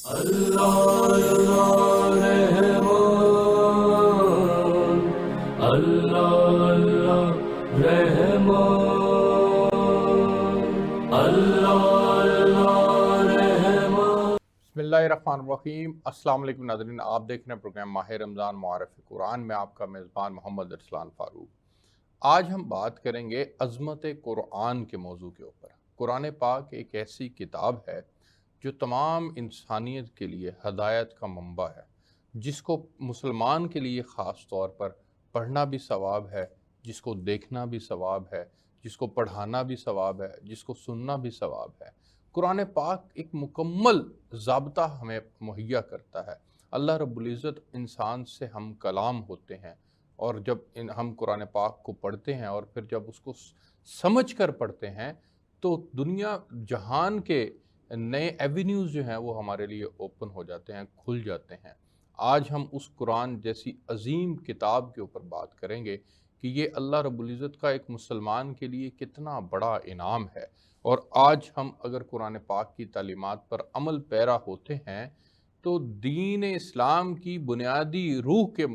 اللہ اللہ رحمان، اللہ اللہ رحمان، اللہ اللہ رحمان۔ بسم اللہ الرحمن الرحیم۔ السلام علیکم ناظرین، آپ دیکھ رہے ہیں پروگرام ماہ رمضان معارف قرآن میں آپ کا میزبان محمد ارسلان فاروق۔ آج ہم بات کریں گے عظمت قرآن کے موضوع کے اوپر۔ قرآن پاک ایک ایسی کتاب ہے جو تمام انسانیت کے لیے ہدایت کا منبع ہے، جس کو مسلمان کے لیے خاص طور پر پڑھنا بھی ثواب ہے، جس کو دیکھنا بھی ثواب ہے، جس کو پڑھانا بھی ثواب ہے، جس کو سننا بھی ثواب ہے۔ قرآن پاک ایک مکمل ضابطہ ہمیں مہیا کرتا ہے۔ اللہ رب العزت انسان سے ہم کلام ہوتے ہیں، اور جب ہم قرآن پاک کو پڑھتے ہیں اور پھر جب اس کو سمجھ کر پڑھتے ہیں تو دنیا جہان کے نئے ایونیوز جو ہیں وہ ہمارے لیے اوپن ہو جاتے ہیں، کھل جاتے ہیں۔ آج ہم اس قرآن جیسی عظیم کتاب کے اوپر بات کریں گے کہ یہ اللہ رب العزت کا ایک مسلمان کے لیے کتنا بڑا انعام ہے، اور آج ہم اگر قرآن پاک کی تعلیمات پر عمل پیرا ہوتے ہیں تو دین اسلام کی بنیادی روح کے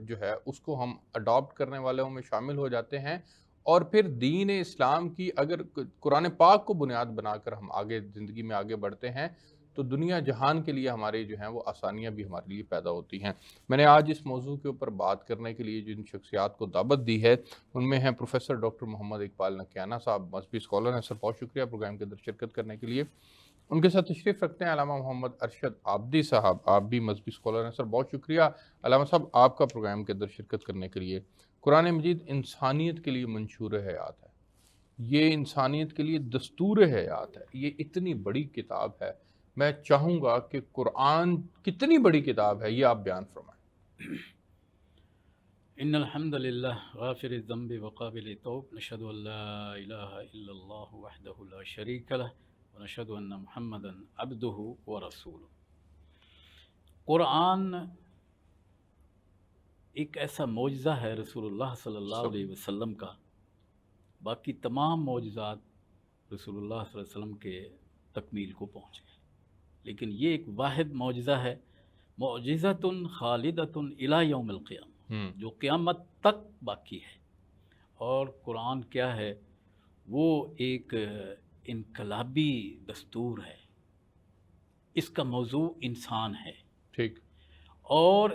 جو ہے اس کو ہم اڈاپٹ کرنے والوں میں شامل ہو جاتے ہیں، اور پھر دین اسلام کی اگر قرآن پاک کو بنیاد بنا کر ہم آگے زندگی میں آگے بڑھتے ہیں تو دنیا جہان کے لیے ہمارے جو ہیں وہ آسانیاں بھی ہمارے لیے پیدا ہوتی ہیں۔ میں نے آج اس موضوع کے اوپر بات کرنے کے لیے جن شخصیات کو دعوت دی ہے ان میں ہیں پروفیسر ڈاکٹر محمد اقبال نقیانہ صاحب، مذہبی اسکالر ہیں۔ سر بہت شکریہ پروگرام کے اندر شرکت کرنے کے لیے۔ ان کے ساتھ تشریف رکھتے ہیں علامہ محمد ارشد عابدی صاحب، آپ بھی مذہبی اسکالر ہیں۔ سر بہت شکریہ علامہ صاحب آپ کا پروگرام کے اندر شرکت کرنے کے لیے۔ قرآن مجید انسانیت کے لیے منشور حیات ہے، یہ انسانیت کے لیے دستور حیات ہے، یہ اتنی بڑی کتاب ہے۔ میں چاہوں گا کہ قرآن کتنی بڑی کتاب ہے یہ آپ بیان فرمائیں۔ ان الحمد للہ غافر الذنب وقابل التوب، نشهد ان لا الہ الا اللہ وحدہ لا شریک لہ ونشهد ان محمدا عبدہ ورسولہ۔ قرآن ایک ایسا معجزہ ہے رسول اللہ صلی اللہ علیہ وسلم کا، باقی تمام معجزات رسول اللہ صلی اللہ علیہ وسلم کے تکمیل کو پہنچ گئے، لیکن یہ ایک واحد معجزہ ہے، معجزۃ خالدۃ الی یوم القیامہ، جو قیامت تک باقی ہے۔ اور قرآن کیا ہے؟ وہ ایک انقلابی دستور ہے، اس کا موضوع انسان ہے، ٹھیک، اور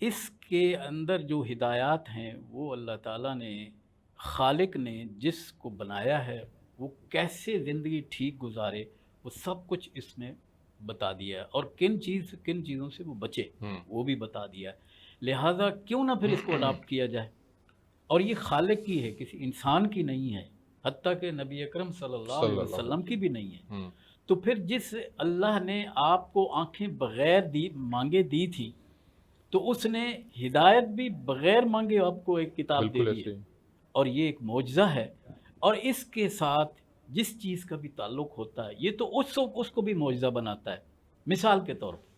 اس کے اندر جو ہدایات ہیں وہ اللہ تعالیٰ نے، خالق نے جس کو بنایا ہے وہ کیسے زندگی ٹھیک گزارے وہ سب کچھ اس میں بتا دیا ہے، اور کن چیزوں سے وہ بچے وہ بھی بتا دیا ہے۔ لہٰذا کیوں نہ پھر اس کو اڈاپٹ کیا جائے، اور یہ خالق کی ہے، کسی انسان کی نہیں ہے، حتیٰ کہ نبی اکرم صلی اللہ علیہ وسلم کی بھی نہیں ہے۔ تو پھر جس اللہ نے آپ کو آنکھیں بغیر مانگے دی تھی، تو اس نے ہدایت بھی بغیر مانگے آپ کو ایک کتاب دے دی ہے، اور یہ ایک معجزہ ہے۔ اور اس کے ساتھ جس چیز کا بھی تعلق ہوتا ہے یہ تو اس کو بھی معجزہ بناتا ہے۔ مثال کے طور پر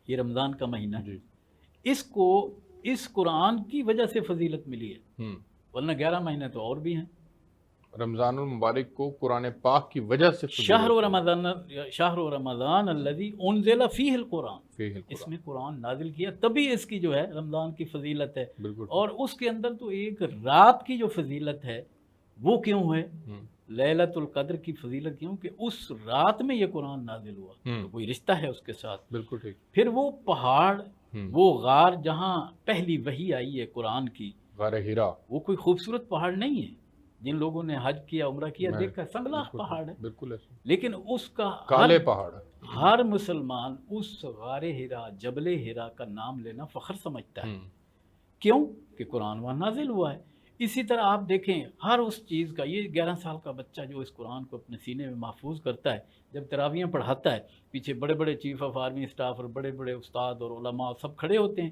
یہ رمضان کا مہینہ ہے، اس قرآن کی وجہ سے فضیلت ملی ہے، ورنہ 11 مہینے تو اور بھی ہیں۔ رمضان المبارک کو قرآن پاک کی وجہ سے شہر رمضان الذی انزل فیہ القرآن، اس میں قرآن نازل کیا، تبھی اس کی جو ہے رمضان کی فضیلت ہے۔ اور اس کے اندر تو ایک رات کی جو فضیلت ہے وہ کیوں ہے؟ لیلۃ القدر کی فضیلت کیوں کہ اس رات میں یہ قرآن نازل ہوا، تو کوئی رشتہ ہے اس کے ساتھ۔ بالکل ٹھیک۔ پھر وہ پہاڑ، وہ غار جہاں پہلی وحی آئی ہے قرآن کی، غار ہیرا، وہ کوئی خوبصورت پہاڑ نہیں ہے، جن لوگوں نے حج کیا، عمرہ کیا، دیکھا سنگلاخ پہاڑ ہے، بالکل ایسے، لیکن اس کا کالے پہاڑ، ہر مسلمان اس غار ہیرا، جبل ہیرا کا نام لینا فخر سمجھتا ہے۔ کیوں؟ کہ قرآن وہاں نازل ہوا ہے۔ اسی طرح آپ دیکھیں ہر اس چیز کا، یہ 11 سال کا بچہ جو اس قرآن کو اپنے سینے میں محفوظ کرتا ہے، جب تراویحیں پڑھاتا ہے، پیچھے بڑے بڑے چیف آف آرمی اسٹاف اور بڑے بڑے استاد اور علماء سب کھڑے ہوتے ہیں،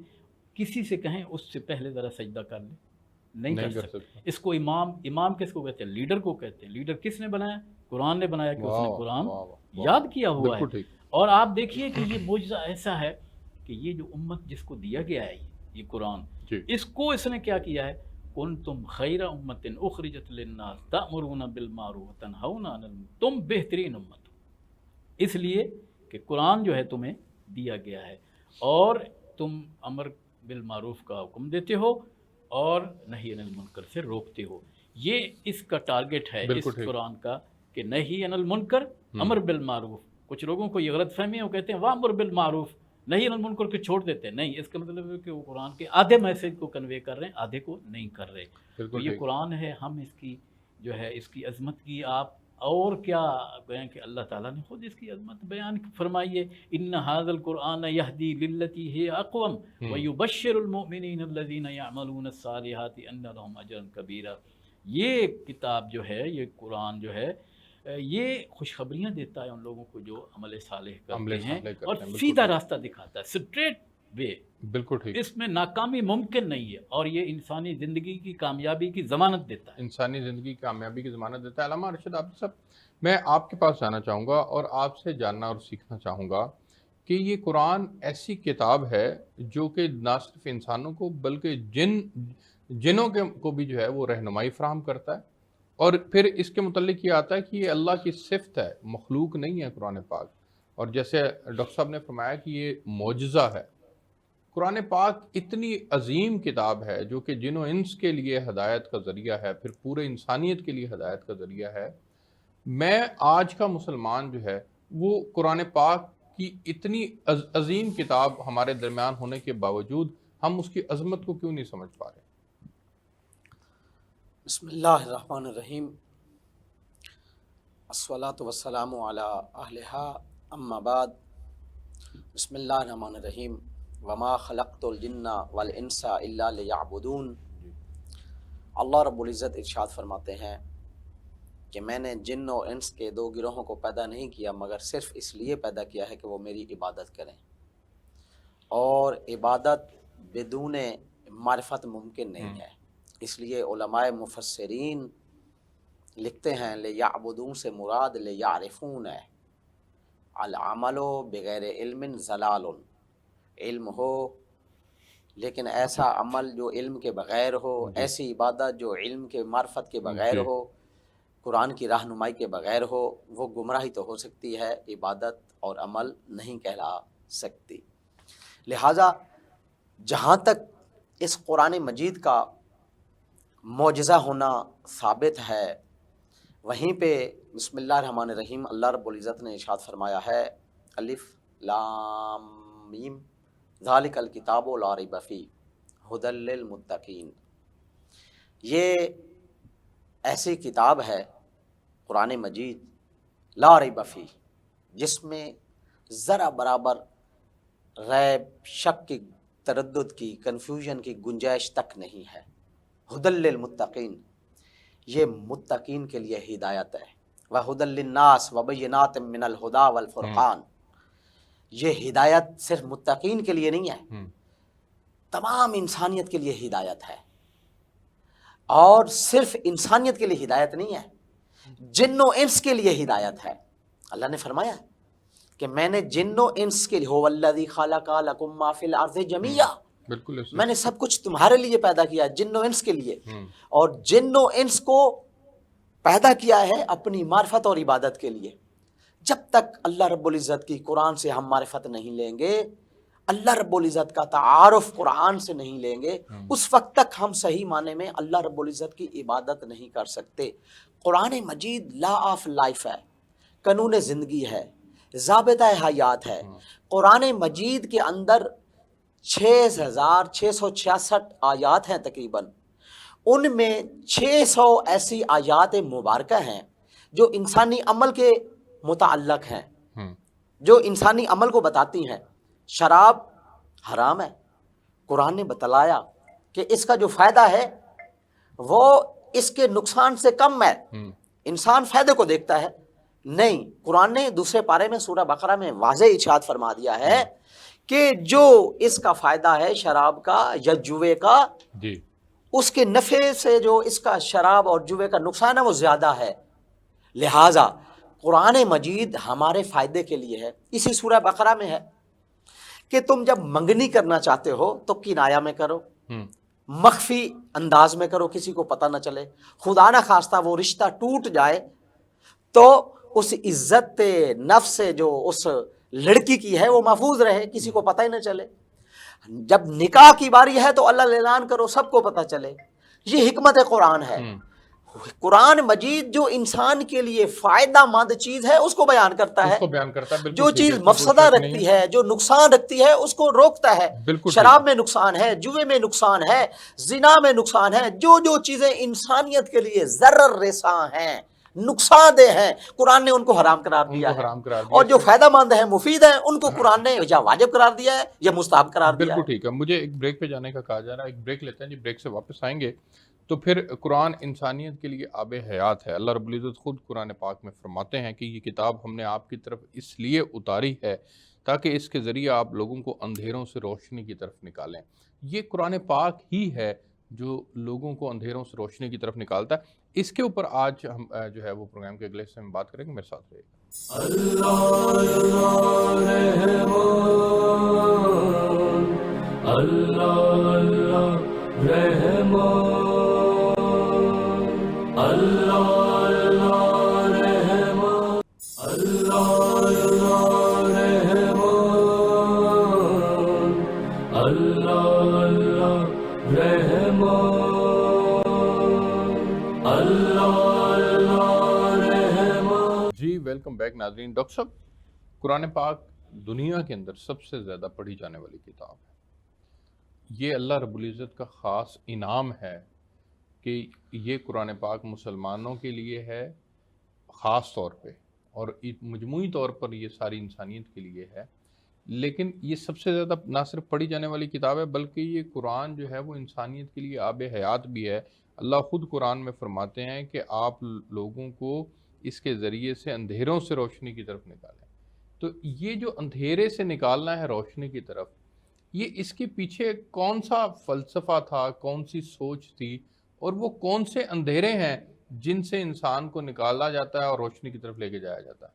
کسی سے کہیں اس سے پہلے ذرا سجدہ کر لیں، نہیں کر سکتے۔ اس کو امام کس کو کہتے ہیں؟ لیڈر کو کہتے ہیں۔ لیڈر کس نے بنایا؟ قرآن نے بنایا، کہ اس نے قرآن یاد کیا ہوا ہے۔ اور آپ دیکھیے کہ یہ معجزہ ایسا ہے کہ یہ جو امت جس کو دیا گیا ہے یہ قرآن، اس کو اس نے کیا کیا ہے؟ کنتم خیر امت اخرجت للناس تأمرون بالمعروف وتنہون عن المنکر، تم بہترین امت ہو، اس لیے کہ قرآن جو ہے تمہیں دیا گیا ہے اور تم امر بالمعروف کا حکم دیتے ہو اور نہی عن المنکر سے روکتے ہو. یہ اس کا ٹارگٹ ہے اس قرآن کا کہ نہی عن المنکر امر بالمعروف. کچھ لوگوں کو یہ غلط فہمی ہے، وہ کہتے ہیں وامر بالمعروف، نہی عن المنکر کو چھوڑ دیتے ہیں. نہیں، اس کا مطلب ہے کہ وہ قرآن کے آدھے میسج کو کنوے کر رہے ہیں، آدھے کو نہیں کر رہے. تو یہ قرآن ہے، ہم اس کی جو ہے اس کی عظمت کی آپ اور کیا کہیں کہ اللہ تعالیٰ نے خود اس کی عظمت بیان فرمائی ہے. ان ھذا القرآن یہدی للتی ہی اقوم ویبشر المؤمنین الذین یعملون الصالحات ان لهم اجرا کبیرا. یہ کتاب جو ہے، یہ قرآن جو ہے، یہ خوشخبریاں دیتا ہے ان لوگوں کو جو عمل صالح کرتے ہیں اور سیدھا راستہ دکھاتا ہے، اسٹریٹ وے. بالکل ٹھیک. اس میں ناکامی ممکن نہیں ہے اور یہ انسانی زندگی کی کامیابی کی ضمانت دیتا ہے. انسانی زندگی کی کامیابی کی ضمانت دیتا ہے. علامہ ارشد عابدی صاحب، میں آپ کے پاس جانا چاہوں گا اور آپ سے جاننا اور سیکھنا چاہوں گا کہ یہ قرآن ایسی کتاب ہے جو کہ نہ صرف انسانوں کو بلکہ جنوں کو بھی جو ہے وہ رہنمائی فراہم کرتا ہے. اور پھر اس کے متعلق یہ آتا ہے کہ یہ اللہ کی صفت ہے، مخلوق نہیں ہے قرآن پاک. اور جیسے ڈاکٹر صاحب نے فرمایا کہ یہ معجزہ ہے. قرآن پاک اتنی عظیم کتاب ہے جو کہ جن و انس کے لیے ہدایت کا ذریعہ ہے، پھر پورے انسانیت کے لیے ہدایت کا ذریعہ ہے. میں آج کا مسلمان جو ہے وہ قرآن پاک کی اتنی عظیم کتاب ہمارے درمیان ہونے کے باوجود ہم اس کی عظمت کو کیوں نہیں سمجھ پا رہے؟ بسم اللہ الرحمن الرحیم، الصلاۃ والسلام علی اہلہا، اما بعد. بسم اللہ الرحمن الرحیم. وما خلقت الجن والانس الا لیعبدون. اللہ رب العزت ارشاد فرماتے ہیں کہ میں نے جن و انس کے دو گروہوں کو پیدا نہیں کیا مگر صرف اس لیے پیدا کیا ہے کہ وہ میری عبادت کریں، اور عبادت بدون معرفت ممکن نہیں ہے. اس لیے علماء مفسرین لکھتے ہیں لیعبدون سے مراد لیعرفون ہے. العمل بغیر علم ضلال. علم ہو لیکن ایسا عمل جو علم کے بغیر ہو، ایسی عبادت جو علم کے معرفت کے بغیر ہو، قرآن کی رہنمائی کے بغیر ہو، وہ گمراہی تو ہو سکتی ہے، عبادت اور عمل نہیں کہلا سکتی. لہٰذا جہاں تک اس قرآن مجید کا معجزہ ہونا ثابت ہے، وہیں پہ بسم اللہ الرحمن الرحیم اللہ رب العزت نے ارشاد فرمایا ہے الف لام میم ذالک الکتاب لا ریب فیہ ھدی للمتقین. یہ ایسی کتاب ہے قرآن مجید لا ریب فیہ، جس میں ذرا برابر ریب، شک کی، تردد کی، کنفیوژن کی گنجائش تک نہیں ہے. ھدی للمتقین، یہ متقین کے لیے ہدایت ہے. وَھدی للناس وبینات من الہدی والفرقان. یہ ہدایت صرف متقین کے لیے نہیں ہے، تمام انسانیت کے لیے ہدایت ہے. اور صرف انسانیت کے لیے ہدایت نہیں ہے، جن و انس کے لیے ہدایت ہے. اللہ نے فرمایا کہ میں نے جن و انس کے لیے هو الذی خلق لکم ما فی الارض جمیعا، بالکل میں نے سب کچھ تمہارے لیے پیدا کیا، جن و انس کے لیے. اور جن و انس کو پیدا کیا ہے اپنی معرفت اور عبادت کے لیے. جب تک اللہ رب العزت کی قرآن سے ہم معرفت نہیں لیں گے، اللہ رب العزت کا تعارف قرآن سے نہیں لیں گے، اس وقت تک ہم صحیح معنی میں اللہ رب العزت کی عبادت نہیں کر سکتے. قرآن مجید لا آف لائف ہے، قانون زندگی ہے، ضابطہ حیات ہے. قرآن مجید کے اندر 6666 آیات ہیں تقریباً. ان میں 600 ایسی آیات مبارکہ ہیں جو انسانی عمل کے متعلق ہیں، جو انسانی عمل کو بتاتی ہیں. شراب حرام ہے، قرآن نے بتلایا کہ اس کا جو فائدہ ہے وہ اس کے نقصان سے کم ہے. انسان فائدے کو دیکھتا ہے، نہیں، قرآن نے دوسرے پارے میں سورہ بقرہ میں واضح ارشاد فرما دیا ہے کہ جو اس کا فائدہ ہے شراب کا یا جوے کا، اس کے نفع سے جو اس کا شراب اور جوے کا نقصان ہے وہ زیادہ ہے. لہٰذا قرآن مجید ہمارے فائدے کے لیے ہے. اسی سورہ بقرہ میں ہے کہ تم جب منگنی کرنا چاہتے ہو تو کنایا میں کرو، مخفی انداز میں کرو، کسی کو پتہ نہ چلے. خدا نہ خواستہ وہ رشتہ ٹوٹ جائے تو اس عزت نفس سے جو اس لڑکی کی ہے وہ محفوظ رہے، کسی کو پتہ ہی نہ چلے۔ جب نکاح کی باری ہے تو اللہ اعلان کرو، سب کو پتہ چلے۔ یہ حکمت قرآن ہے۔ قرآن مجید جو انسان کے لیے فائدہ مند چیز ہے اس کو بیان کرتا ہے، جو چیز مفسدہ رکھتی ہے، جو نقصان رکھتی ہے اس کو روکتا ہے۔ شراب میں نقصان ہے، جوے میں نقصان ہے، زنا میں نقصان ہے، جو چیزیں انسانیت کے لیے ضرر رساں ہیں، نقصان دہ ہیں، قرآن نے ان کو حرام قرار دیا ہے، اور جو فائدہ مند ہیں، مفید ہیں، ان کو قرآن نے یا واجب قرار دیا ہے یا مستحب قرار دیا ہے۔ بالکل ٹھیک ہے۔ مجھے ایک بریک پہ جانے کا کہا جا رہا ہے، ایک بریک لیتے ہیں جی، بریک سے واپس آئیں گے تو پھر قرآن انسانیت کے لیے آب حیات ہے۔ اللہ رب العزت خود قرآن پاک میں فرماتے ہیں کہ یہ کتاب ہم نے آپ کی طرف اس لیے اتاری ہے تاکہ اس کے ذریعے آپ لوگوں کو اندھیروں سے روشنی کی طرف نکالیں۔ یہ قرآن پاک ہی ہے جو لوگوں کو اندھیروں سے روشنی کی طرف نکالتا ہے۔ اس کے اوپر آج ہم جو ہے وہ پروگرام کے اگلے حصے میں بات کریں گے، میرے ساتھ رہیے گا۔ جی ویلکم بیک ناظرین۔ ڈاکٹر صاحب، قرآن پاک دنیا کے اندر سب سے زیادہ پڑھی جانے والی کتاب ہے۔ یہ اللہ رب العزت کا خاص انعام ہے کہ یہ قرآن پاک مسلمانوں کے لیے ہے خاص طور پہ، اور مجموعی طور پر یہ ساری انسانیت کے لیے ہے۔ لیکن یہ سب سے زیادہ نہ صرف پڑھی جانے والی کتاب ہے بلکہ یہ قرآن جو ہے وہ انسانیت کے لیے آب حیات بھی ہے۔ اللہ خود قرآن میں فرماتے ہیں کہ آپ لوگوں کو اس کے ذریعے سے اندھیروں سے روشنی کی طرف نکالیں۔ تو یہ جو اندھیرے سے نکالنا ہے روشنی کی طرف، یہ اس کے پیچھے کون سا فلسفہ تھا، کون سی سوچ تھی، اور وہ کون سے اندھیرے ہیں جن سے انسان کو نکالا جاتا ہے اور روشنی کی طرف لے کے جایا جاتا ہے؟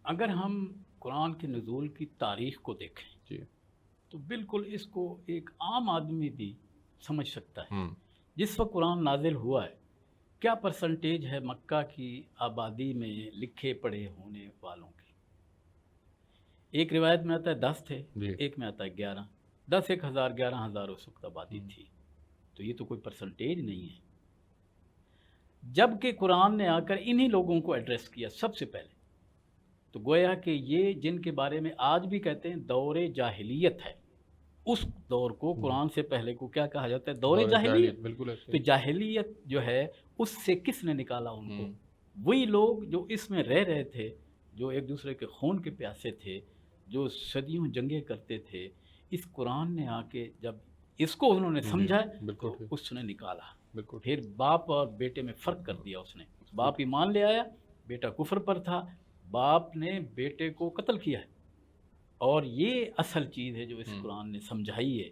اگر ہم قرآن کے نزول کی تاریخ کو دیکھیں جی تو بالکل اس کو ایک عام آدمی بھی سمجھ سکتا ہے۔ جس وقت قرآن نازل ہوا ہے، کیا پرسنٹیج ہے مکہ کی آبادی میں لکھے پڑھے ہونے والوں کی؟ ایک روایت میں آتا ہے 10 تھے، ایک میں آتا ہے 11۔ 10 1,000 11,000 اس وقت آبادی تھی، تو یہ تو کوئی پرسنٹیج نہیں ہے۔ جب کہ قرآن نے آ کر انہی لوگوں کو ایڈریس کیا سب سے پہلے، تو گویا کہ یہ جن کے بارے میں آج بھی کہتے ہیں دور جاہلیت ہے، اس دور کو قرآن سے پہلے کو کیا کہا جاتا ہے؟ دور جاہلیت۔ بالکل۔ تو جاہلیت جو ہے اس سے کس نے نکالا ان کو؟ وہی لوگ جو اس میں رہ رہے تھے، جو ایک دوسرے کے خون کے پیاسے تھے، جو صدیوں جنگیں کرتے تھے۔ اس قرآن نے آ کے جب اس کو انہوں نے سمجھا تو اس نے نکالا۔ پھر باپ اور بیٹے میں فرق کر دیا اس نے۔ باپ ایمان لے آیا، بیٹا کفر پر تھا، باپ نے بیٹے کو قتل کیا ہے، اور یہ اصل چیز ہے جو اس قرآن نے سمجھائی ہے۔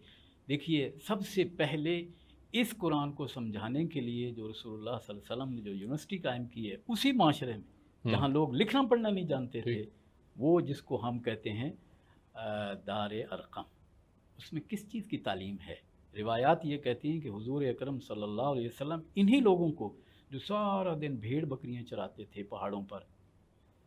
دیکھیے، سب سے پہلے اس قرآن کو سمجھانے کے لیے جو رسول اللہ صلی اللہ علیہ وسلم نے جو یونیورسٹی قائم کی ہے اسی معاشرے میں جہاں لوگ لکھنا پڑھنا نہیں جانتے تھے، وہ جس کو ہم کہتے ہیں دار ارقم، اس میں کس چیز کی تعلیم ہے؟ روایات یہ کہتی ہیں کہ حضور اکرم صلی اللہ علیہ وسلم انہی لوگوں کو جو سارا دن بھیڑ بکریاں چراتے تھے پہاڑوں پر،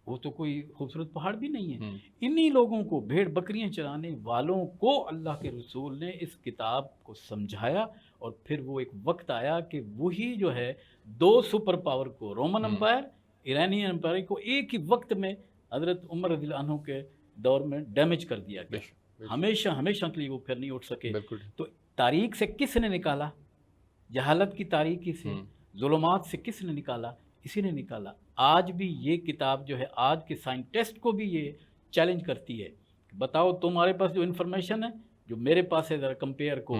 وہ تو کوئی خوبصورت پہاڑ بھی نہیں ہے، انہی لوگوں کو، بھیڑ بکریاں چرانے والوں کو اللہ کے رسول نے اس کتاب کو سمجھایا۔ اور پھر وہ ایک وقت آیا کہ وہی جو ہے 2 سپر پاور کو، رومن امپائر، ایرانی امپائر کو ایک ہی وقت میں حضرت عمر رضی اللہ عنہ کے دور میں ڈیمیج کر دیا گیا۔ ہمیشہ کے لیے وہ پھر نہیں اٹھ سکے۔ تو تاریخ سے کس نے نکالا؟ جہالت کی تاریکی سے، ظلمات سے کس نے نکالا؟ اسی نے نکالا۔ آج بھی یہ کتاب جو ہے آج کے سائنٹسٹ کو بھی یہ چیلنج کرتی ہے، بتاؤ تمہارے پاس جو انفارمیشن ہے جو میرے پاس ہے، ذرا کمپیئر کو۔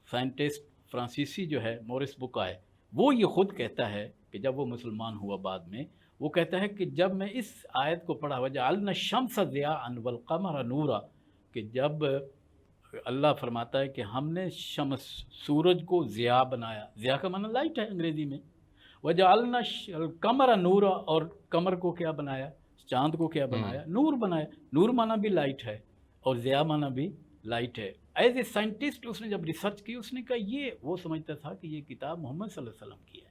سائنٹسٹ فرانسیسی جو ہے مورس بکا ہے، وہ یہ خود کہتا ہے کہ جب وہ مسلمان ہوا بعد میں، وہ کہتا ہے کہ جب میں اس آیت کو پڑھا وجعلنا الشمس ضیاء والقمر نورا، کہ جب اللہ فرماتا ہے کہ ہم نے شمس، سورج کو ضیاء بنایا، ضیاء کا معنی لائٹ ہے انگریزی میں، وجعلنا القمر نورا، اور قمر کو کیا بنایا؟ چاند کو کیا بنایا؟ نور بنایا۔ نور معنی بھی لائٹ ہے اور ضیاء معنی بھی لائٹ ہے۔ ایز اے سائنٹسٹ اس نے جب ریسرچ کی، اس نے کہا یہ وہ سمجھتا تھا کہ یہ کتاب محمد صلی اللہ علیہ وسلم کی ہے،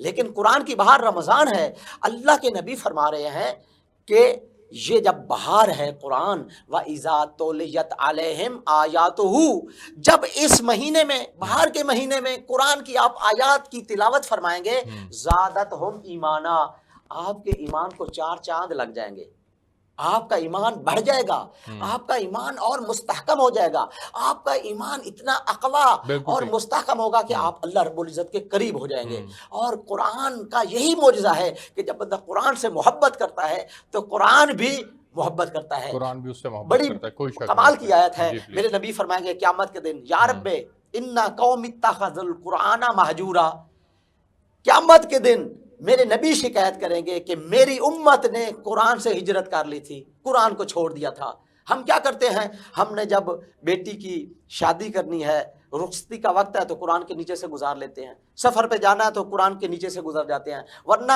لیکن قرآن کی بہار رمضان ہے. اللہ کے نبی فرما رہے ہیں کہ یہ جب بہار ہے قرآن، وَإِذَا تُلِيَتْ عَلَيْهِمْ آيَاتُهُ، جب اس مہینے میں، بہار کے مہینے میں قرآن کی آپ آیات کی تلاوت فرمائیں گے، زادتہم ایمانا، آپ کے ایمان کو 4 چاند لگ جائیں گے، آپ کا ایمان بڑھ جائے گا، آپ کا ایمان اور مستحکم ہو جائے گا، آپ کا ایمان اتنا اقوا اور مستحکم ہوگا کہ آپ اللہ رب العزت کے قریب ہو جائیں گے. اور قرآن کا یہی معجزہ ہے کہ جب بندہ قرآن سے محبت کرتا ہے تو قرآن بھی محبت کرتا ہے. قرآن بھی اس سے محبت بڑی کرتا ہے، کوئی شک کمال نہیں. کی آیت ہے. جی please. میرے نبی فرمائیں گے قیامت کے دن، یا رب انا قوم اتخذوا القرآن مہجورا، قیامت کے دن میرے نبی شکایت کریں گے کہ میری امت نے قرآن سے ہجرت کر لی تھی، قرآن کو چھوڑ دیا تھا. ہم کیا کرتے ہیں، ہم نے جب بیٹی کی شادی کرنی ہے، رخصتی کا وقت ہے تو قرآن کے نیچے سے گزار لیتے ہیں، سفر پہ جانا ہے تو قرآن کے نیچے سے گزر جاتے ہیں. ورنہ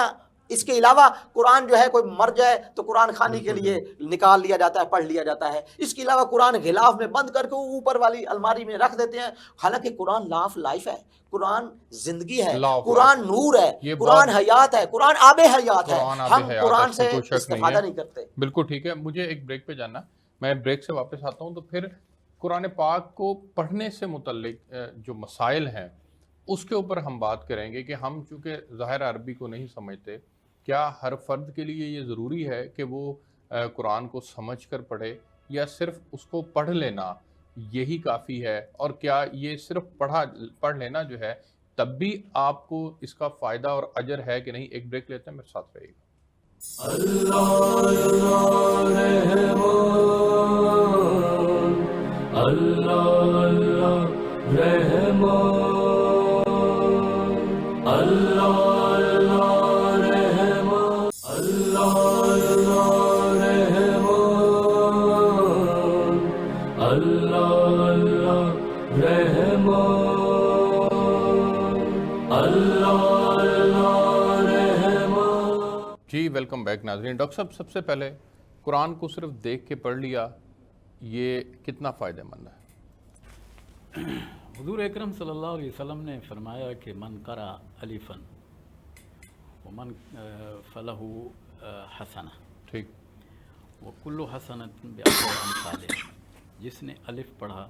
اس کے علاوہ قرآن جو ہے کوئی مر جائے تو قرآن خوانی کے لیے نکال لیا جاتا ہے، پڑھ لیا جاتا ہے. اس کے علاوہ قرآن غلاف میں بند کر کے اوپر والی الماری میں رکھ دیتے ہیں. حالانکہ قرآن لائف ہے، قرآن زندگی ہے، قرآن نور ہے، قرآن حیات ہے، قرآن آب حیات ہے. ہم قرآن سے استفادہ نہیں کرتے. بالکل ٹھیک ہے. مجھے ایک بریک پہ جانا، میں بریک سے واپس آتا ہوں تو پھر قرآن پاک کو پڑھنے سے متعلق جو مسائل ہیں اس کے اوپر ہم بات کریں گے کہ ہم چونکہ ظاہر عربی کو نہیں سمجھتے، کیا ہر فرد کے لیے یہ ضروری ہے کہ وہ قرآن کو سمجھ کر پڑھے، یا صرف اس کو پڑھ لینا یہی کافی ہے، اور کیا یہ صرف پڑھ لینا جو ہے تب بھی آپ کو اس کا فائدہ اور اجر ہے کہ نہیں؟ ایک بریک لیتے ہیں، میرے ساتھ رہیے گا. جی ویلکم بیک ناظرین. ڈاکٹر صاحب، سب سے پہلے قرآن کو صرف دیکھ کے پڑھ لیا یہ کتنا فائدہ مند ہے؟ حضور اکرم صلی اللہ علیہ وسلم نے فرمایا کہ من قرأ الفا ومن فلہ حسنہ، ٹھیک، وکل حسنۃ بعشر امثالہ، جس نے الف پڑھا،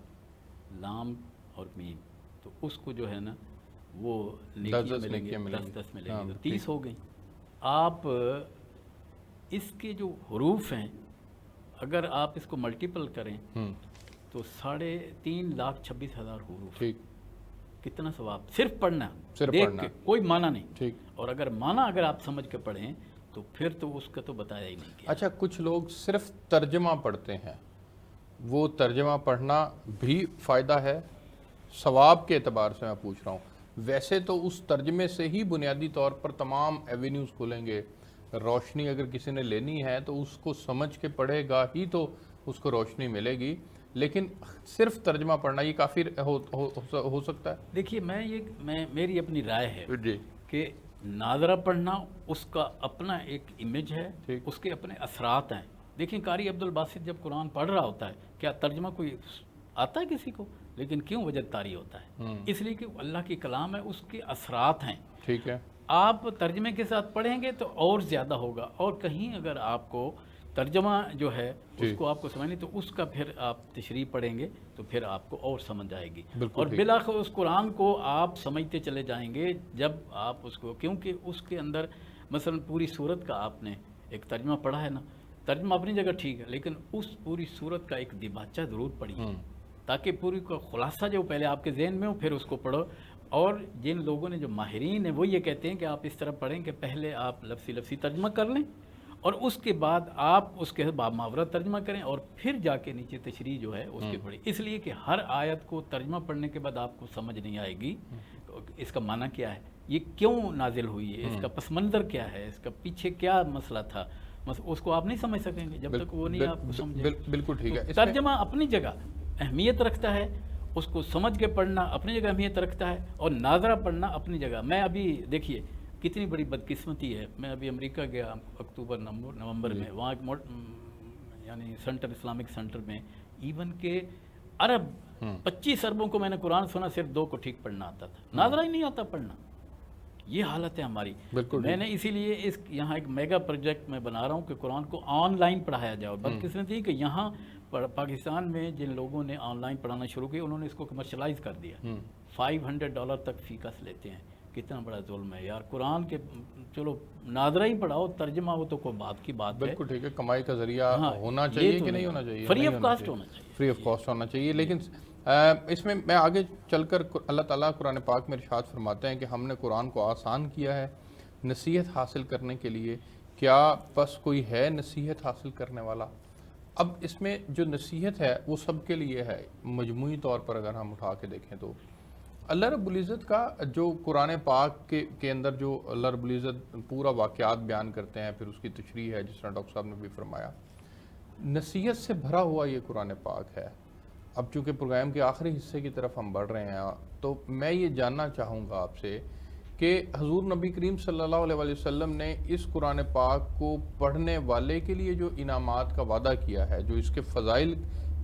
لام اور میم، تو اس کو جو ہے نا وہ نیکیاں ملیں گے، 10 ملیں گے، تو 30 ہو گئیں. آپ اس کے جو حروف ہیں اگر آپ اس کو ملٹیپل کریں تو 3,26,000 حروف. ٹھیک، کتنا ثواب صرف پڑھنا، صرف دیکھ پڑھنا، کے، کوئی معنی نہیں. ٹھیک. اور اگر معنی اگر آپ سمجھ کے پڑھیں تو پھر تو اس کا تو بتایا ہی نہیں. اچھا، کچھ لوگ صرف ترجمہ پڑھتے ہیں، وہ ترجمہ پڑھنا بھی فائدہ ہے؟ ثواب کے اعتبار سے میں پوچھ رہا ہوں. ویسے تو اس ترجمے سے ہی بنیادی طور پر تمام ایوینیوز کھلیں گے. روشنی اگر کسی نے لینی ہے تو اس کو سمجھ کے پڑھے گا ہی تو اس کو روشنی ملے گی. لیکن صرف ترجمہ پڑھنا یہ کافی ہو سکتا ہے؟ دیکھیے، میری اپنی رائے ہے جی کہ ناظرہ پڑھنا اس کا اپنا ایک امیج ہے، ٹھیک. اس کے اپنے اثرات ہیں. دیکھیں قاری عبدالباسط جب قرآن پڑھ رہا ہوتا ہے، کیا ترجمہ کوئی آتا ہے کسی کو؟ لیکن کیوں وجد طاری ہوتا ہے؟ اس لیے کہ اللہ کی کلام ہے، اس کے اثرات ہیں. ٹھیک ہے. آپ ترجمے کے ساتھ پڑھیں گے تو اور زیادہ ہوگا. اور کہیں اگر آپ کو ترجمہ جو ہے اس کو آپ کو سمجھنی تو اس کا پھر آپ تشریح پڑھیں گے تو پھر آپ کو اور سمجھ آئے گی. اور بالآخر اس قرآن کو آپ سمجھتے چلے جائیں گے جب آپ اس کو، کیونکہ اس کے اندر مثلا پوری سورت کا آپ نے ایک ترجمہ پڑھا ہے نا، ترجمہ اپنی جگہ ٹھیک ہے، لیکن اس پوری سورت کا ایک دیباچہ ضرور پڑھیے تاکہ پوری کا خلاصہ جو پہلے آپ کے ذہن میں ہو، پھر اس کو پڑھو. اور جن لوگوں نے جو ماہرین ہیں وہ یہ کہتے ہیں کہ آپ اس طرح پڑھیں کہ پہلے آپ لفظی ترجمہ کر لیں اور اس کے بعد آپ اس کے باب محاورہ ترجمہ کریں اور پھر جا کے نیچے تشریح جو ہے اس کے پڑھیں. اس لیے کہ ہر آیت کو ترجمہ پڑھنے کے بعد آپ کو سمجھ نہیں آئے گی اس کا معنی کیا ہے، یہ کیوں نازل ہوئی ہے، اس کا پس منظر کیا ہے، اس کا پیچھے کیا مسئلہ تھا، اس کو آپ نہیں سمجھ سکیں گے جب تک وہ نہیں آپ کو سمجھے. بالکل ٹھیک ہے. ترجمہ اپنی جگہ اہمیت رکھتا ہے، اس کو سمجھ کے پڑھنا اپنی جگہ اہمیت رکھتا ہے، اور ناظرہ پڑھنا اپنی جگہ. میں ابھی دیکھیے کتنی بڑی بدقسمتی ہے، میں ابھی امریکہ گیا اکتوبر نومبر میں، وہاں ایک یعنی سینٹر، اسلامک سینٹر میں، ایون کہ عرب 25 اربوں کو میں نے قرآن سنا، صرف 2 کو ٹھیک پڑھنا آتا تھا، ناظرہ ہی نہیں آتا پڑھنا. یہ حالت ہے ہماری. بالکل. میں نے اسی لیے اس یہاں ایک میگا پروجیکٹ میں بنا رہا ہوں کہ قرآن کو آن لائن پڑھایا جائے. بدقسمتی کہ یہاں پاکستان میں جن لوگوں نے آن لائن پڑھانا شروع کیا انہوں نے اس کو کمرشلائز کر دیا. $500 تک فی کس لیتے ہیں. کتنا بڑا ظلم ہے یار. قرآن کے چلو ناظرہ ہی پڑھاؤ, ترجمہ ہو تو کوئی بات کی بات ہے. بالکل ٹھیک ہے, کمائی کا ذریعہ ہونا چاہیے کہ نہیں ہونا چاہیے؟ فری آف کاسٹ ہونا چاہیے. فری آف کاسٹ ہونا چاہیے. لیکن اس میں آگے چل کر اللہ تعالیٰ قرآن پاک میں ارشاد فرماتے ہیں کہ ہم نے قرآن کو آسان کیا ہے نصیحت حاصل کرنے کے لیے. کیا بس کوئی ہے نصیحت حاصل کرنے والا؟ اب اس میں جو نصیحت ہے وہ سب کے لیے ہے. مجموعی طور پر اگر ہم اٹھا کے دیکھیں تو اللہ رب العزت کا جو قرآن پاک کے اندر جو اللہ رب العزت پورا واقعات بیان کرتے ہیں, پھر اس کی تشریح ہے جس طرح ڈاکٹر صاحب نے بھی فرمایا, نصیحت سے بھرا ہوا یہ قرآن پاک ہے. اب چونکہ پروگرام کے آخری حصے کی طرف ہم بڑھ رہے ہیں تو میں یہ جاننا چاہوں گا آپ سے کہ حضور نبی کریم صلی اللہ علیہ وسلم نے اس قرآن پاک کو پڑھنے والے کے لیے جو انعامات کا وعدہ کیا ہے, جو اس کے فضائل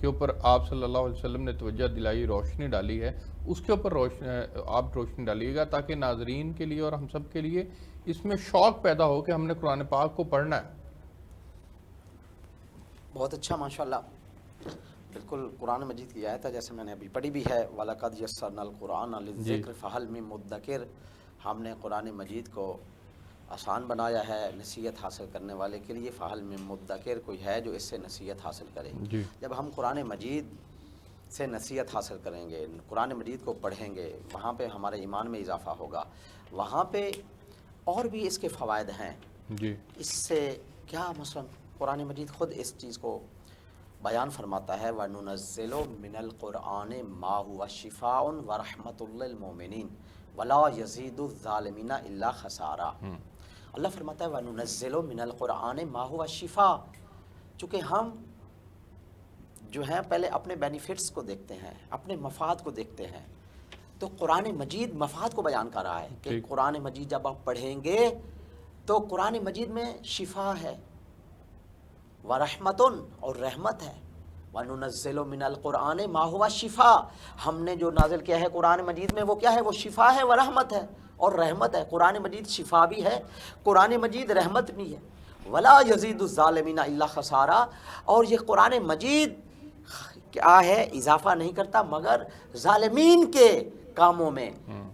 کے اوپر آپ صلی اللہ علیہ وسلم نے توجہ دلائی, روشنی ڈالی ہے, اس کے اوپر آپ روشنی ڈالیے گا تاکہ ناظرین کے لیے اور ہم سب کے لیے اس میں شوق پیدا ہو کہ ہم نے قرآن پاک کو پڑھنا ہے. بہت اچھا, ماشاءاللہ. بالکل قرآن مجید کی آیت ہے جیسے میں نے ابھی پڑھی بھی ہے, وَلَقَدْ يَسَّرْنَا الْقُرْآنَ لِلذِّكْرِ فَهَلْ مِن مُدَّكِرٍ. ہم نے قرآن مجید کو آسان بنایا ہے نصیحت حاصل کرنے والے کے لیے. فَهَلْ مِن مُدَّكِرٍ, کوئی ہے جو اس سے نصیحت حاصل کرے. جب ہم قرآن مجید سے نصیحت حاصل کریں گے, قرآن مجید کو پڑھیں گے, وہاں پہ ہمارے ایمان میں اضافہ ہوگا. وہاں پہ اور بھی اس کے فوائد ہیں. اس سے کیا مثلا قرآن مجید خود اس چیز کو بیان فرماتا ہے, وَنُنَزِّلُ مِنَ الْقُرْآنِ مَا هُوَ شِفَاءٌ وَرَحْمَةٌ لِّلْمُؤْمِنِينَ وَلَا يَزِيدُ الظَّالِمِينَ إِلَّا خَسَارًا. اللہ فرماتا ہے وَنُنَزِّلُ مِنَ الْقُرْآنِ مَا هُوَ شِفَاءٌ. چونکہ ہم جو ہیں پہلے اپنے بینیفٹس کو دیکھتے ہیں, اپنے مفاد کو دیکھتے ہیں, تو قرآن مجید مفاد کو بیان کر رہا ہے کہ قرآن مجید جب آپ پڑھیں گے تو قرآن مجید میں شفا ہے, ورحمتن, اور رحمت ہے. وَنُنَزِّلُ مِنَ الْقُرْآنِ مَا هُوَ شِفَاءٌ. ہم نے جو نازل کیا ہے قرآن مجید میں وہ کیا ہے؟ وہ شفا ہے, ورحمت ہے, اور رحمت ہے. قرآن مجید شفا بھی ہے, قرآن مجید رحمت بھی ہے. وَلَا يَزِيدُ الظَّالِمِينَ إِلَّا خَسَارًا. اور یہ قرآن مجید کیا ہے؟ اضافہ نہیں کرتا مگر ظالمین کے کاموں میں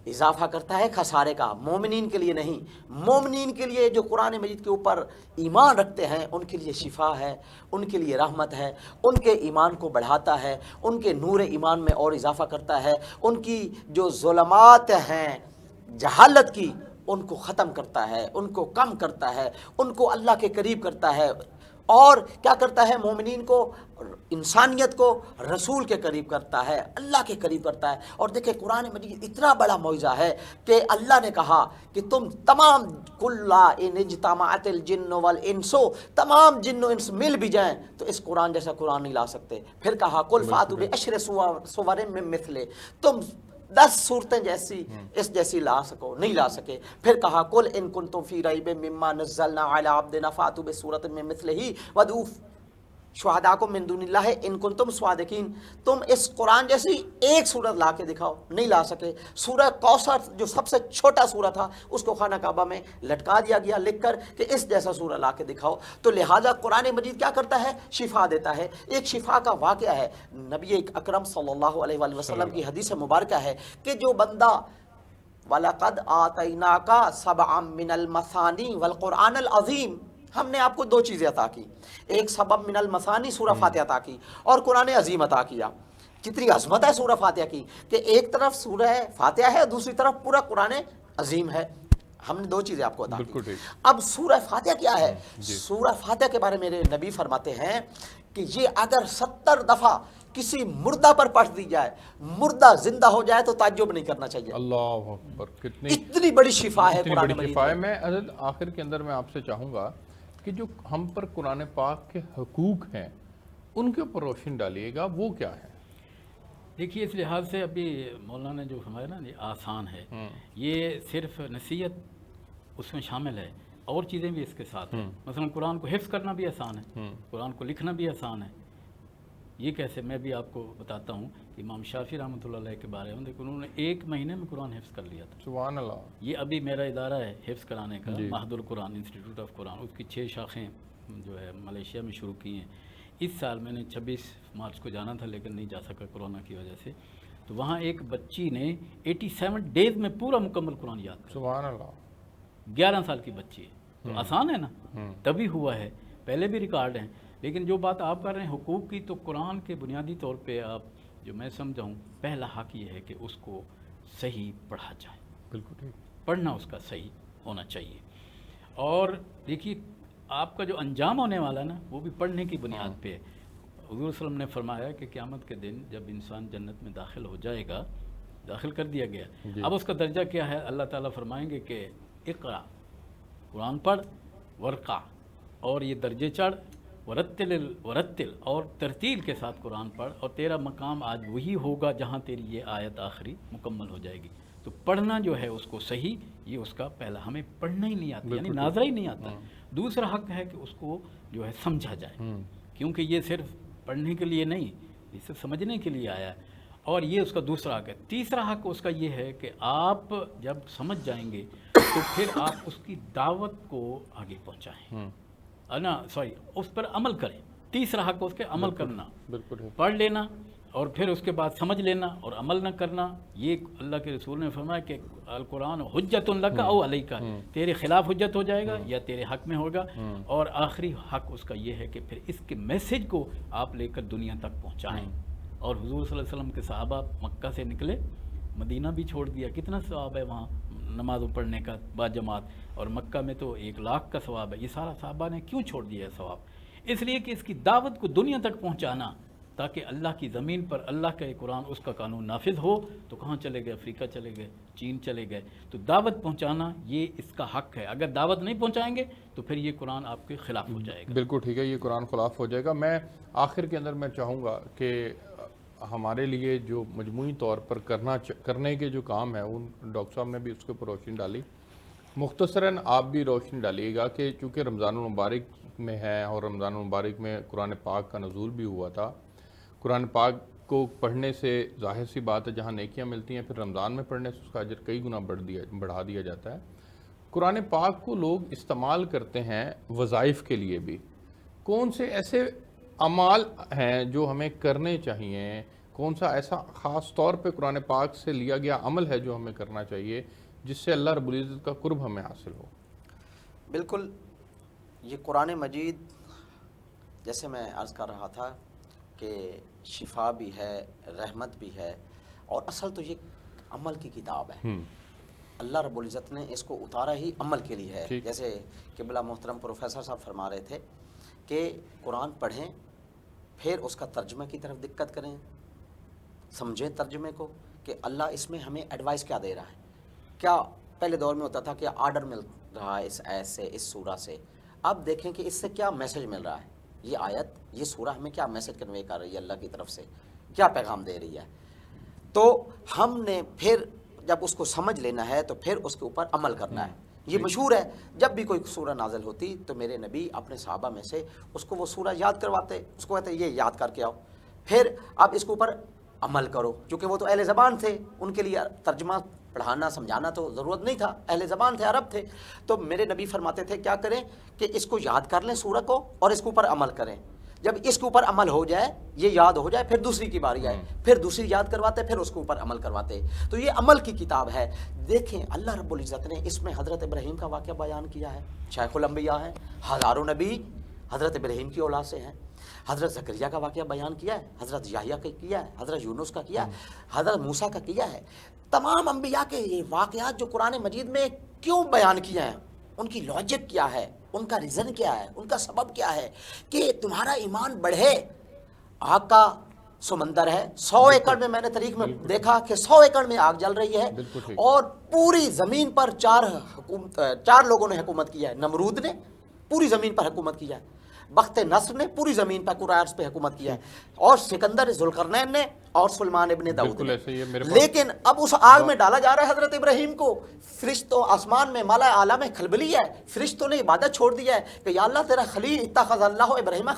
اضافہ کرتا ہے, خسارے کا. مومنین کے لیے نہیں. مومنین کے لیے جو قرآن مجید کے اوپر ایمان رکھتے ہیں ان کے لیے شفا ہے, ان کے لیے رحمت ہے, ان کے ایمان کو بڑھاتا ہے, ان کے نور ایمان میں اور اضافہ کرتا ہے, ان کی جو ظلمات ہیں جہالت کی ان کو ختم کرتا ہے, ان کو کم کرتا ہے, ان کو اللہ کے قریب کرتا ہے, اور کیا کرتا ہے؟ مومنین کو, انسانیت کو رسول کے قریب کرتا ہے, اللہ کے قریب کرتا ہے. اور دیکھیں قرآن مجید اتنا بڑا معجزہ ہے کہ اللہ نے کہا کہ تم تمام کلا ان اجتماعت الجن والانس, تمام جن و انس مل بھی جائیں تو اس قرآن جیسا قرآن نہیں لا سکتے. پھر کہا قل فاتوا بعشر سور من مثلہ, تم 10 صورتیں جیسی اس جیسی لا سکو, نہیں لا سکے. پھر کہا قل ان کنتم فی ریب مما نزلنا علی عبدنا فاتوا بسورۃ من مثلہ وادعوا شہداءکم من دون اللہ ان کنتم صادقین. تم اس قرآن جیسی ایک سورت لا کے دکھاؤ, نہیں لا سکے. سورہ کوثر جو سب سے چھوٹا سورہ تھا اس کو خانہ کعبہ میں لٹکا دیا گیا لکھ کر کہ اس جیسا سورہ لا کے دکھاؤ. تو لہٰذا قرآن مجید کیا کرتا ہے؟ شفا دیتا ہے. ایک شفا کا واقعہ ہے, نبی اکرم صلی اللہ علیہ وآلہ وسلم کی حدیث مبارکہ ہے کہ جو بندہ وَلَقَدْ آتَيْنَاكَ سَبْعًا مِّنَ الْمَثَانِي وَالْقُرْآنَ الْعَظِيمِ. ہم نے آپ کو 2 چیزیں عطا کی, ایک سبب من المثانی سورہ فاتحہ عطا کی, اور قرآن عظیم عطا کیا. کتنی عظمت ہے سورہ فاتحہ کی کہ ایک طرف سورہ فاتحہ ہے, دوسری طرف پورا قرآن عظیم ہے. ہم نے 2 چیزیں آپ کو عطا کی. اب سورہ فاتحہ کیا ہے؟ سورہ فاتحہ کے بارے میں میرے نبی فرماتے ہیں کہ یہ اگر 70 دفعہ کسی مردہ پر پڑھ دی جائے, مردہ زندہ ہو جائے تو تعجب نہیں کرنا چاہیے. اللہ اکبر, اتنی بڑی شفا ہے قرآن مجید میں. میں حضرت آخر کے اندر میں آپ سے چاہوں گا کہ جو ہم پر قرآن پاک کے حقوق ہیں ان کے اوپر روشن ڈالیے گا, وہ کیا ہے؟ دیکھیے اس لحاظ سے ابھی مولانا نے جو فرمایا نا یہ آسان ہے, یہ صرف نصیحت اس میں شامل ہے, اور چیزیں بھی اس کے ساتھ ہیں. مثلا قرآن کو حفظ کرنا بھی آسان ہے, قرآن کو لکھنا بھی آسان ہے, یہ کیسے؟ میں بھی آپ کو بتاتا ہوں کہ امام شافعی رحمۃ اللہ علیہ کے بارے میں دیکھو، انہوں نے 1 مہینے میں قرآن حفظ کر لیا تھا. سبحان اللہ. یہ ابھی میرا ادارہ ہے حفظ کرانے کا، معہد القرآن انسٹیٹیوٹ آف قرآن، اس کی 6 شاخیں جو ہے ملیشیا میں شروع کی ہیں. اس سال میں نے 26 مارچ کو جانا تھا لیکن نہیں جا سکا کورونا کی وجہ سے. تو وہاں ایک بچی نے 87 ڈیز میں پورا مکمل قرآن یاد کیا. سبحان اللہ. 11 سال کی بچی ہے. تو آسان ہے نا، تبھی ہوا ہے، پہلے بھی ریکارڈ ہیں. لیکن جو بات آپ کر رہے ہیں حقوق کی، تو قرآن کے بنیادی طور پہ آپ جو میں سمجھاؤں، پہلا حق یہ ہے کہ اس کو صحیح پڑھا جائے. بالکل ٹھیک. پڑھنا اس کا صحیح ہونا چاہیے. اور دیکھیے آپ کا جو انجام ہونے والا ہے نا، وہ بھی پڑھنے کی بنیاد پہ ہے. حضور صلی اللہ علیہ وسلم نے فرمایا کہ قیامت کے دن جب انسان جنت میں داخل ہو جائے گا، داخل کر دیا گیا، اب اس کا درجہ کیا ہے؟ اللہ تعالیٰ فرمائیں گے کہ اقرا، قرآن پڑھ، ورقع، اور یہ درجے چڑھ، ورتل اور ترتیل کے ساتھ قرآن پڑھ، اور تیرا مقام آج وہی ہوگا جہاں تیری یہ آیت آخری مکمل ہو جائے گی. تو پڑھنا جو ہے اس کو صحیح، یہ اس کا پہلا. ہمیں پڑھنا ہی نہیں آتا، یعنی ناظرہ ہی نہیں آتا. دوسرا حق ہے کہ اس کو جو ہے سمجھا جائے، کیونکہ یہ صرف پڑھنے کے لیے نہیں، یہ صرف سمجھنے کے لیے آیا ہے، اور یہ اس کا دوسرا حق ہے. تیسرا حق اس کا یہ ہے کہ آپ جب سمجھ جائیں گے تو پھر آپ اس کی دعوت کو آگے پہنچائیں، اس پر عمل کریں. تیسرا حق اس کے عمل کرنا. پڑھ لینا اور پھر اس کے بعد سمجھ لینا اور عمل نہ کرنا. یہ اللہ کے رسول نے فرمایا کہ القرآن حجت لک او علیک، تیرے خلاف حجت ہو جائے گا یا تیرے حق میں ہوگا. اور آخری حق اس کا یہ ہے کہ پھر اس کے میسج کو آپ لے کر دنیا تک پہنچائیں. اور حضور صلی اللہ علیہ وسلم کے صحابہ مکہ سے نکلے، مدینہ بھی چھوڑ دیا. کتنا ثواب ہے وہاں نمازوں پڑھنے کا با جماعت، اور مکہ میں تو 1,00,000 کا ثواب ہے. یہ سارا صحابہ نے کیوں چھوڑ دیا ہے ثواب؟ اس لیے کہ اس کی دعوت کو دنیا تک پہنچانا، تاکہ اللہ کی زمین پر اللہ کا قرآن، اس کا قانون نافذ ہو. تو کہاں چلے گئے؟ افریقہ چلے گئے، چین چلے گئے. تو دعوت پہنچانا یہ اس کا حق ہے. اگر دعوت نہیں پہنچائیں گے تو پھر یہ قرآن آپ کے خلاف ہو جائے گا. بالکل ٹھیک ہے، یہ قرآن خلاف ہو جائے گا. میں آخر کے اندر میں چاہوں گا کہ ہمارے لیے جو مجموعی طور پر کرنے کے جو کام ہے، ان ڈاکٹر صاحب نے بھی اس کے اوپر روشنی ڈالی. مختصراً آپ بھی روشنی ڈالیے گا کہ چونکہ رمضان المبارک میں ہے اور رمضان المبارک میں قرآن پاک کا نزول بھی ہوا تھا. قرآن پاک کو پڑھنے سے ظاہر سی بات ہے جہاں نیکیاں ملتی ہیں، پھر رمضان میں پڑھنے سے اس کا اجر کئی گنا بڑھا دیا جاتا ہے. قرآن پاک کو لوگ استعمال کرتے ہیں وظائف کے لیے بھی. کون سے ایسے اعمال ہیں جو ہمیں کرنے چاہیے؟ کون سا ایسا خاص طور پہ قرآن پاک سے لیا گیا عمل ہے جو ہمیں کرنا چاہیے جس سے اللہ رب العزت کا قرب ہمیں حاصل ہو؟ بالکل، یہ قرآن مجید جیسے میں عرض کر رہا تھا کہ شفا بھی ہے، رحمت بھی ہے، اور اصل تو یہ عمل کی کتاب ہے. اللہ رب العزت نے اس کو اتارا ہی عمل کے لیے ہے. جیسے قبلہ محترم پروفیسر صاحب فرما رہے تھے کہ قرآن پڑھیں، پھر اس کا ترجمہ کی طرف دقت کریں، سمجھیں ترجمے کو کہ اللہ اس میں ہمیں ایڈوائس کیا دے رہا ہے. کیا پہلے دور میں ہوتا تھا کہ آرڈر مل رہا ہے اس آیت سے، اس سورہ سے. اب دیکھیں کہ اس سے کیا میسج مل رہا ہے. یہ آیت، یہ سورہ ہمیں کیا میسج کنوے کر رہی ہے، اللہ کی طرف سے کیا پیغام دے رہی ہے. تو ہم نے پھر جب اس کو سمجھ لینا ہے تو پھر اس کے اوپر عمل کرنا ہے. یہ مشہور ہے، جب بھی کوئی سورہ نازل ہوتی تو میرے نبی اپنے صحابہ میں سے اس کو وہ سورہ یاد کرواتے، اس کو کہتے یہ یاد کر کے آؤ، پھر اب اس کے اوپر عمل کرو. کیونکہ وہ تو اہل زبان تھے، ان کے لیے ترجمہ پڑھانا سمجھانا تو ضرورت نہیں تھا، اہل زبان تھے، عرب تھے. تو میرے نبی فرماتے تھے کیا کریں کہ اس کو یاد کر لیں سورہ کو اور اس کے اوپر عمل کریں. جب اس کے اوپر عمل ہو جائے، یہ یاد ہو جائے، پھر دوسری کی باری آئے، پھر دوسری یاد کرواتے، پھر اس کے اوپر عمل کرواتے. تو یہ عمل کی کتاب ہے. دیکھیں اللہ رب العزت نے اس میں حضرت ابراہیم کا واقعہ بیان کیا ہے. شیخ الانبیاء ہیں، ہزاروں نبی حضرت ابراہیم کی اولاد سے ہیں. حضرت زکریا کا واقعہ بیان کیا ہے، حضرت یحییٰ کا کیا ہے، حضرت یونس کا کیا ہے، حضرت موسیٰ کا کیا ہے. تمام انبیاء کے یہ واقعات جو قرآن مجید میں کیوں بیان کیا ہے، ان کی لاجک کیا ہے، ان کا ریزن کیا ہے، ان کا سبب کیا ہے کہ تمہارا ایمان بڑھے. آگ کا سمندر ہے، 100 ایکڑ میں، میں نے تاریخ میں دیکھا کہ 100 ایکڑ میں آگ جل رہی ہے، اور پوری زمین پر 4 لوگوں نے حکومت کیا ہے. نمرود نے پوری زمین پر حکومت کیا ہے. بخت نصر نے پوری زمین پر قرآن پہ حکومت کیا ہے، اور سکندر ذوالقرنین نے، اور سلمان ابن داؤد بالکل نے۔ ایسے ہی ہے میرے پاس۔ لیکن اب اس آگ میں ڈالا جا رہا ہے حضرت ابراہیم کو، فرشتوں آسمان میں مالا اعلیٰ میں کھلبلی ہے، فرشتوں نے عبادت چھوڑ دیا ہے کہ یا اللہ تیرا خلیل اتخذ اللہ ابراہیم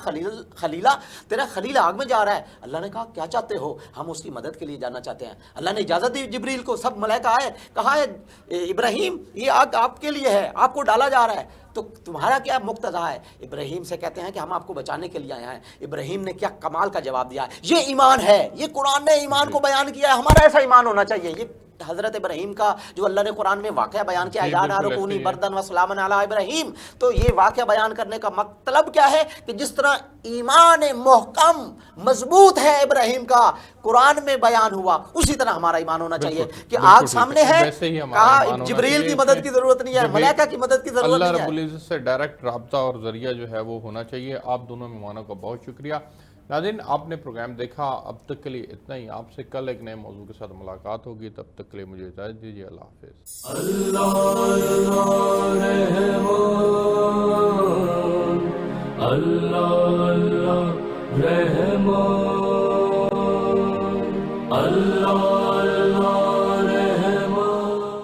خلیلا، تیرا خلیل آگ میں جا رہا ہے۔ اللہ نے کہا کیا چاہتے ہو؟ ہم اس کی مدد کے لیے جانا چاہتے ہیں۔ اللہ نے اجازت دی جبریل کو، سب ملائکہ آئے، کہا ہے ابراہیم یہ آگ آپ کے لیے ہے، آپ کو ڈالا جا رہا ہے، تو تمہارا کیا مقتضا ہے؟ ابراہیم سے کہتے ہیں کہ ہم آپ کو بچانے کے لیے آئے ہیں۔ ابراہیم نے کیا کمال کا جواب دیا ہے، یہ ایمان ہے، یہ قرآن نے ایمان کو بیان کیا ہے، ہمارا ایسا ایمان ہونا چاہیے۔ یہ حضرت ابراہیم کا جو اللہ نے قرآن میں واقعہ بیان کیا، یا نار کونی بردن و سلاما علی ابراہیم، تو یہ واقعہ بیان کرنے کا مطلب کیا ہے کہ جس طرح ایمان محکم مضبوط ہے ابراہیم کا قرآن میں بیان ہوا، اسی طرح ہمارا ایمان ہونا چاہیے کہ آگ سامنے ہے، کہا جبریل کی مدد کی ضرورت نہیں ہے، ملائکہ کی مدد کی ضرورت اللہ نہیں رب ہے۔ العزت سے ڈائریکٹ رابطہ اور ذریعہ جو ہے وہ ہونا چاہیے۔ آپ دونوں مہمانوں کا بہت شکریہ۔ ناظرین آپ نے پروگرام دیکھا، اب تک کے لیے اتنا ہی۔ آپ سے کل ایک نئے موضوع کے ساتھ ملاقات ہوگی، تب تک کے لیے مجھے اجازت دیجیے۔ اللہ حافظ۔ اللہ